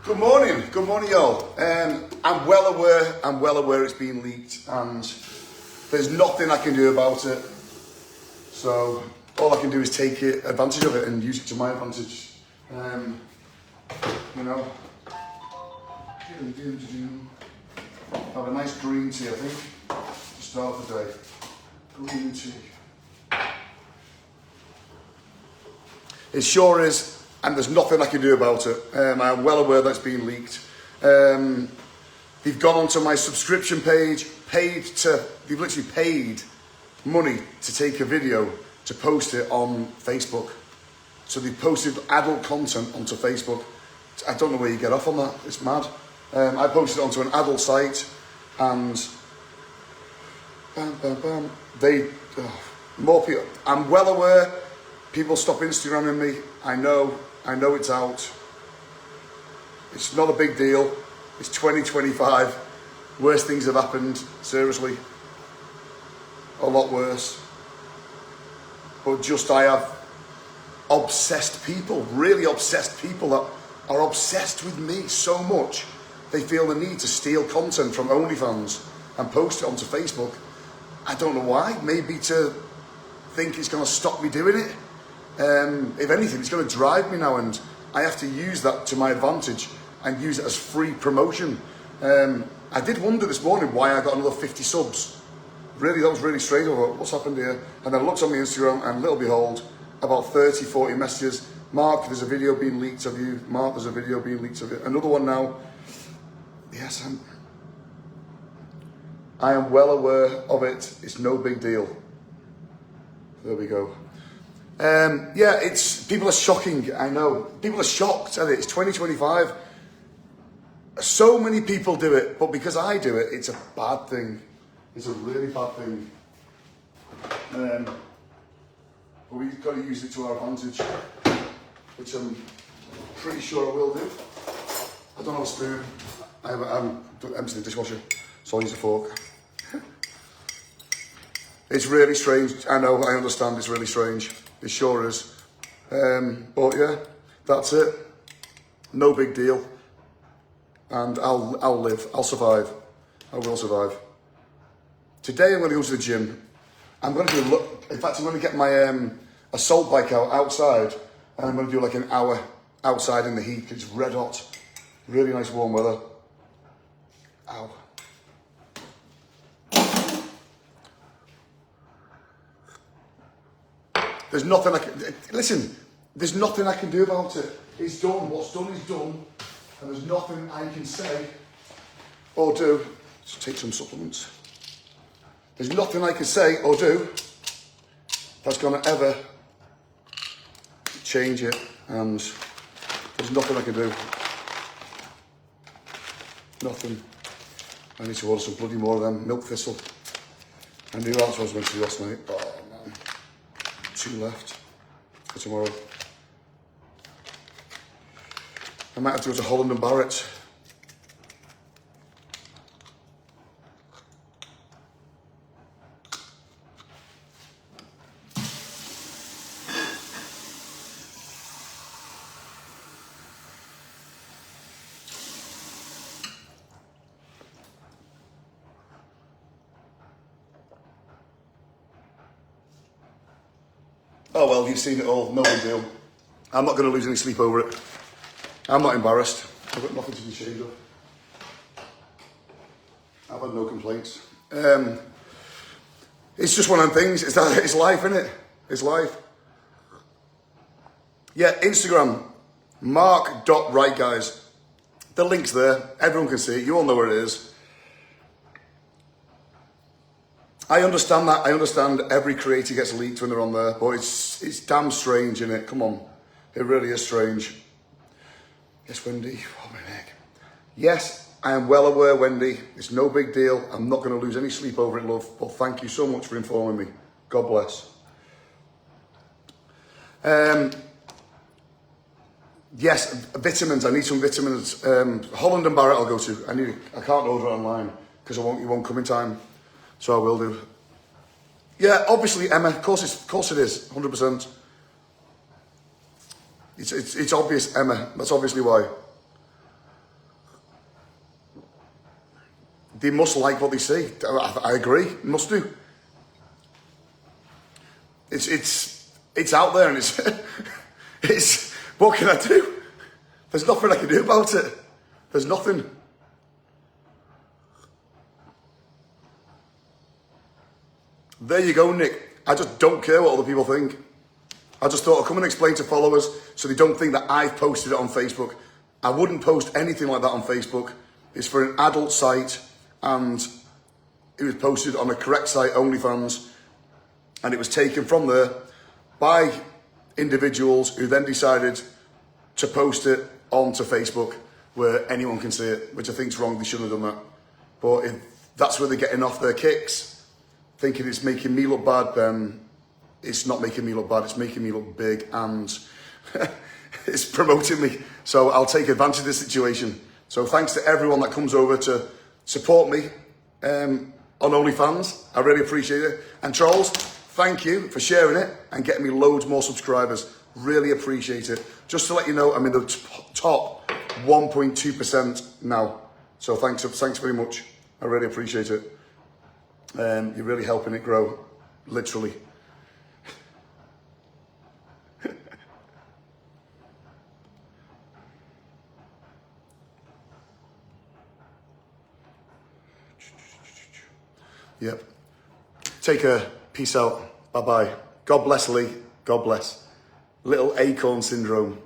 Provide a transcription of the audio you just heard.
Good morning, y'all. I'm well aware it's been leaked, and there's nothing I can do about it. So all I can do is take advantage of it and use it to my advantage. You know, have a nice green tea, I think, to start the day. Green tea. It sure is. And there's nothing I can do about it. I'm well aware that's been leaked. They've gone onto my subscription page, they've literally paid money to take a video to post it on Facebook. So they've posted adult content onto Facebook. I don't know where you get off on that, it's mad. I posted it onto an adult site and more people. I'm well aware people stop Instagramming me. I know it's out. It's not a big deal. It's 2025. Worse things have happened, seriously. A lot worse. But I have obsessed people, really obsessed people that are obsessed with me so much, they feel the need to steal content from OnlyFans and post it onto Facebook. I don't know why. Maybe to think it's going to stop me doing it. If anything, it's going to drive me now, and I have to use that to my advantage and use it as free promotion. I did wonder this morning why I got another 50 subs. Really, that was really strange. What's happened here? And then I looked on my Instagram, and little behold, about 30, 40 messages. Mark, there's a video being leaked of you. Mark, there's a video being leaked of you. Another one now. Yes, I am well aware of it. It's no big deal. There we go. People are shocking, I know. People are shocked at it. It's 2025. So many people do it, but because I do it, it's a bad thing. It's a really bad thing. But we've got to use it to our advantage, which I'm pretty sure I will do. I don't have a spoon. I'm empty the dishwasher, so I'll use a fork. It's really strange. I know, I understand it's really strange. It sure is. But yeah, that's it. No big deal. And I'll live. I'll survive. I will survive. Today I'm going to go to the gym. I'm going to in fact, I'm going to get my assault bike outside, and I'm going to do like an hour outside in the heat because it's red hot. Really nice warm weather. Ow. There's nothing there's nothing I can do about it. It's done. What's done is done. And there's nothing I can say or do. Just take some supplements. There's nothing I can say or do that's going to ever change it. And there's nothing I can do. Nothing. I need to order some bloody more of them. Milk thistle. I knew that's what I was meant to do last night. Oh, man. 2 left for tomorrow. I might have to go to Holland and Barrett. Oh well, you've seen it all, no big deal. I'm not going to lose any sleep over it. I'm not embarrassed. I've got nothing to be ashamed of. I've had no complaints. It's just one of them things. It's life, isn't it? It's life. Yeah, Instagram, mark.right, guys. The link's there. Everyone can see it. You all know where it is. I understand that. I understand every creator gets leaked when they're on there, but it's damn strange, isn't it? Come on. It really is strange. Yes, Wendy. Oh, my neck. Yes, I am well aware, Wendy. It's no big deal. I'm not going to lose any sleep over it, love. But thank you so much for informing me. God bless. Yes, vitamins. I need some vitamins. Holland and Barrett I'll go to. I can't order it online because it won't come in time. So I will do. Yeah, obviously, Emma. Of course it is. 100%. It's obvious, Emma. That's obviously why. they must like what they see. I agree, must do. It's out there, and it's what can I do? There's nothing I can do about it. There's nothing. There you go, Nick. I just don't care what other people think. I just thought I'd come and explain to followers so they don't think that I've posted it on Facebook. I wouldn't post anything like that on Facebook. It's for an adult site, and it was posted on a correct site, OnlyFans, and it was taken from there by individuals who then decided to post it onto Facebook where anyone can see it, which I think is wrong. They shouldn't have done that. But if that's where they're getting off their kicks, thinking it's making me look bad, then it's not making me look bad, it's making me look big, and it's promoting me. So I'll take advantage of this situation. So thanks to everyone that comes over to support me on OnlyFans. I really appreciate it. And Trolls, thank you for sharing it and getting me loads more subscribers. Really appreciate it. Just to let you know, I'm in the top 1.2% now. So thanks very much. I really appreciate it. You're really helping it grow, literally. Yep. Take care. Peace out. Bye-bye. God bless Lee. God bless. Little acorn syndrome.